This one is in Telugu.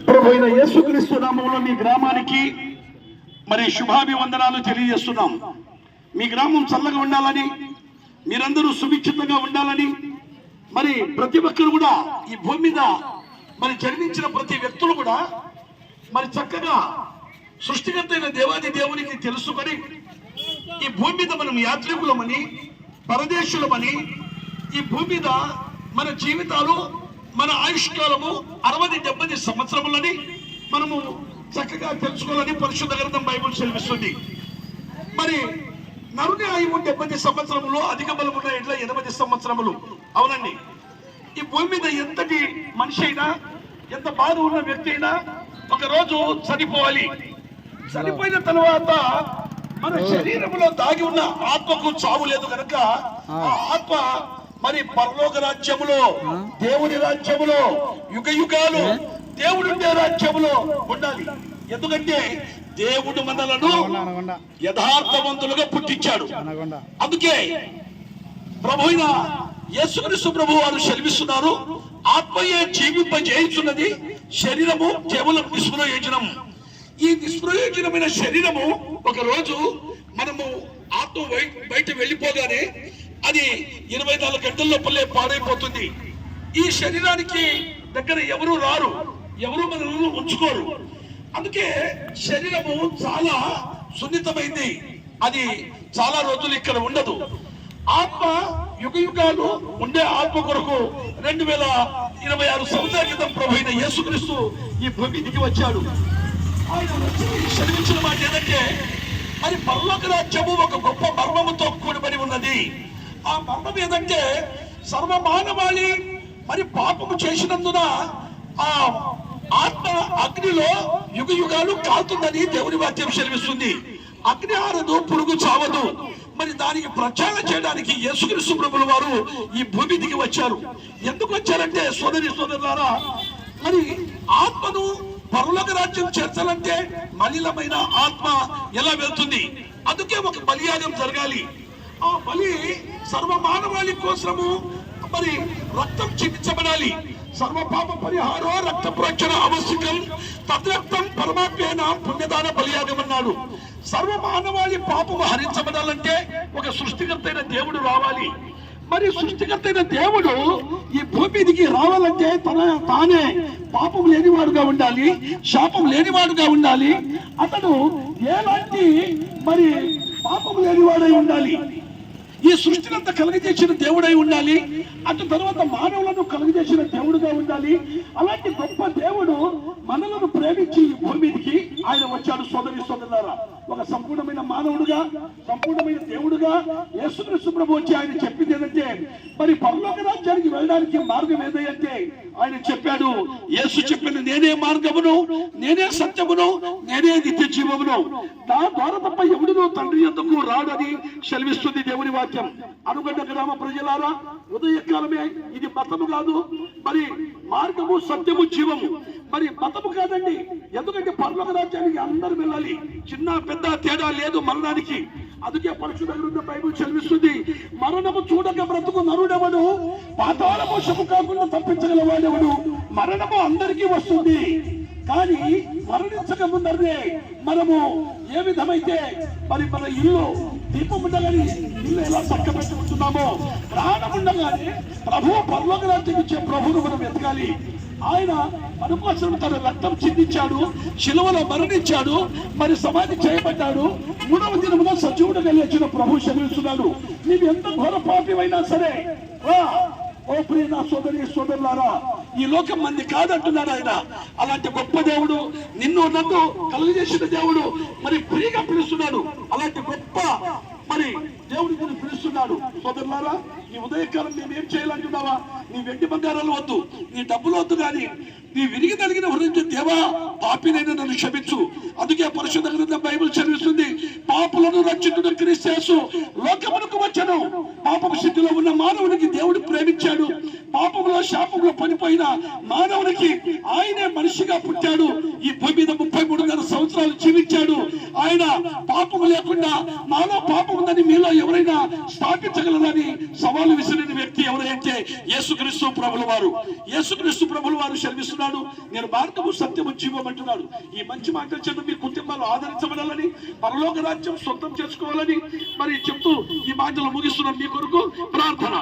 ప్రభువైన యేసుక్రీస్తు నామములో మీ గ్రామానికి మరి శుభాభివందనాలు తెలియజేస్తున్నాం. మీ గ్రామం చల్లగా ఉండాలని, మీరందరూ సుభిక్షితంగా ఉండాలని, మరి ప్రతి ఒక్కరు కూడా ఈ భూమి మీద మరి జన్మించిన ప్రతి వ్యక్తులు కూడా మరి చక్కగా సృష్టికర్త అయిన దేవాది దేవునికి తెలుసుకొని ఈ భూమి మీద మనం యాత్రికులమని, పరదేశులమని, ఈ భూమి మీద మన జీవితాలు, మన ఆయుష్కాలము 60-70 సంవత్సరములని మనము చక్కగా తెలుసుకోవాలని పరిశుద్ధ గ్రంథం బైబిల్ సెలవిస్తుంది. మరి నరుని ఆయువు 70 సంవత్సరములు, అధిక బలమున్న ఎడ్ల 80 సంవత్సరములు. అవునండి, ఈ భూమి మీద ఎంతటి మనిషి అయినా, ఎంత బాధ ఉన్న వ్యక్తి అయినా ఒక రోజు చనిపోవాలి. చనిపోయిన తర్వాత మన శరీరంలో దాగి ఉన్న ఆత్మకు చావు లేదు కనుక ఆ ఆత్మ మరి పరలోక రాజ్యములో, దేవుని రాజ్యములో యుగ యుగాలు దేవుడుండే రాజ్యములో ఉండాలి. ఎందుకంటే దేవుడు మనలను యథార్థవంతులుగా పుట్టించాడు. అందుకే ప్రభు అయిన యేసుక్రీస్తు ప్రభు వారు సెలవిస్తున్నారు, ఆత్మయే జీవింపజేయుచున్నది, శరీరము కేవలం నిష్ప్రయోజనం. ఈ నిష్ప్రయోజనమైన శరీరము ఒక రోజు మనము ఆత్మ బయట వెళ్ళిపోగానే అది 24 గంటల్లో పల్లె పాడైపోతుంది. ఈ శరీరానికి దగ్గర ఎవరు రారు, ఎవరు మనల్ని ఉంచుకోరు. అందుకే శరీరము చాలా సున్నితమైంది, అది చాలా రోజులు ఇక్కడ ఉండదు. ఆత్మ యుగ యుగాలు ఉండే ఆత్మ కొరకు 2026 సంవత్సరాల క్రితం ప్రభు అయిన యేసుక్రీస్తు ఈ భూమి దిగి వచ్చాడు. ఆయన వచ్చి సెలవించిన మాట ఏంటంటే, మరి పరలోక రాజ్యము ఒక గొప్ప మర్మముతో కూడిబడి ఉన్నది. ఆ మర్మం ఏదంటే, సర్వమానవాళి మరి పాపము చేసినందున ఆ ఆత్మ అగ్నిలో యుగ యుగాలు కాలుతుందని దేవుని వాక్యం సెలవిస్తుంది. అగ్ని ఆరదు, పురుగు చావదు. మరి దానికి ప్రచారం చేయడానికి యేసుక్రీస్తు ప్రభువుల వారు ఈ భూమి దిగి వచ్చారు. ఎందుకు వచ్చారంటే, సోదరి సోదరులారా, మరి ఆత్మను పరలోక రాజ్యం చేర్చాలంటే మలినమైన ఆత్మ ఎలా వెళ్తుంది? అందుకే ఒక బలియాగం జరగాలి. ఆ బలి సర్వమానవాళి కోసము మరి రక్తం చిందించబడాలి. సర్వ పాప పరిహారో రక్త ప్రోక్షణ ఆవశ్యకం, తద్రక్తం పరమాత్మేన పుణ్యదాన బలియాగం అన్నాడు. సర్వ మానవాళి పాపము హరించబడాలంటే ఒక సృష్టికర్త అయిన దేవుడు రావాలి. మరి సృష్టికర్త అయిన దేవుడు ఈ భూమి దిగి రావాలంటే తానే పాపం లేనివాడుగా ఉండాలి, శాపం లేనివాడుగా ఉండాలి. అతడు ఎలాంటి మరి పాపం లేనివాడై ఉండాలి, ఈ సృష్టినంతా కలుగజేసిన దేవుడై ఉండాలి. అటు తర్వాత మానవులను కలుగజేసిన దేవుడుగా ఉండాలి. అలాంటి గొప్ప దేవుడు మనలను ప్రేమించి భూమికి ఆయన వచ్చాడు. సోదరి సోదరులారా, ఒక సంపూర్ణమైన మానవుడుగా, సంపూర్ణమైన దేవుడుగా యేసుక్రీస్తు ప్రభు వచ్చి ఆయన చెప్పింది ఏంటంటే, మరి పరలోక రాజ్యానికి వెళ్ళడానికి మార్గం ఏదంటే ఆయన చెప్పాడు. యేసు చెప్పింది, నేనే మార్గమును, నేనే సత్యమును, నేనే నిత్య జీవమును, నా ద్వారా తప్ప ఎవడునూ తండ్రి యొద్దకు రాడని సెలవిస్తుంది దేవుని వాక్యం. అనుగడ్డ గ్రామ ప్రజలారా, ఉదయకాలమే ఇది మతము కాదు, మరి మార్గము, సత్యము, జీవము. మరి మతము కాదండి, ఎందుకంటే పరలోక రాజ్యానికి అందరూ వెళ్ళాలి, చిన్న పెద్ద తేడా లేదు మరణానికి. అందుకే పరిశుద్ధ గ్రంథం బైబిల్ చదివిస్తుంది, మరణము చూడక బ్రతుకు నరుడెవడు, పాతాళ మోక్షము కాకుండా తప్పించగల వాడెవడు. మరణము అందరికీ వస్తుంది, కానీ మరణించక ముందరే మనము ఏ విధమైతే మరి మన ఇల్లు దీపం ఉండగానే ఇల్లు ఎలా చక్క పెట్టుకుంటున్నామో, ప్రాణం ఉండగానే ప్రభు పరలోక రాజ్యం ఇచ్చే ప్రభువును మనం ఎతకాలి. ఆయన మన కోసం తన రక్తం చిందించాడు, శిలువలో మరణించాడు, మరి సమాధి చేయబడ్డాడు, 3వ దినమున సజీవుడుగా లేచిన ప్రభు శమిస్తున్నాడు. నీవు ఎంత ఘోర పాపివైనా సరే రా, ఓ ప్రియ నా సోదరి సోదరులారా, ఈ లోకం మంది కాదంటున్నాడు ఆయన. అలాంటి గొప్ప దేవుడు, నిన్ను నన్ను కలుగజేసిన దేవుడు మరి ప్రియగా పిలుస్తున్నాడు. అలాంటి గొప్ప మరి దేవుడి గురించి పిలుస్తున్నాడు. సోదరులారా, ఈ ఉదయకాలం మేమేం చేయాలంటున్నావా? నీ వెండి బంగారాలు వద్దు, నీ డబ్బులు వద్దు, కానీ నీ విరిగి తగిన హృదయం, దేవా పాపినైనా నన్ను క్షమించు. అందుకే పరిశుద్ధ గ్రంథం బైబిల్ చదివిస్తుంది, పాపులను రక్షించుట క్రీస్తు యేసు లోకమునకు వచ్చెను. పాపపు స్థితిలో ఉన్న మానవునికి దేవుడు ప్రేమించాడు, పాపంలో శాపంలో పడిపోయిన మానవునికి ఆయనే మనిషిగా పుట్టాడు. ఈ భూమి మీద 33.5 సంవత్సరాలు జీవించాడు. ఆయన పాపము లేకుండా నాలో పాపం ఉందని మీలో ఎవరైనా స్థాపించగలరని సవాలు విసిరిన వ్యక్తి ఎవరైతే యేసుక్రీస్తు ప్రభుల వారు. యేసుక్రీస్తు ప్రభుల వారు శర్మిస్తున్నాడు, నేను మార్గము సత్యము జీవం అంటున్నాడు. ఈ మంచి మాటలు చేత మీ కుటుంబాలు ఆదరించబడాలని, పరలోక రాజ్యం సొంతం చేసుకోవాలని మరి చెప్తూ ఈ మాటలు ముగిస్తున్న మీ కొరకు ప్రార్థన.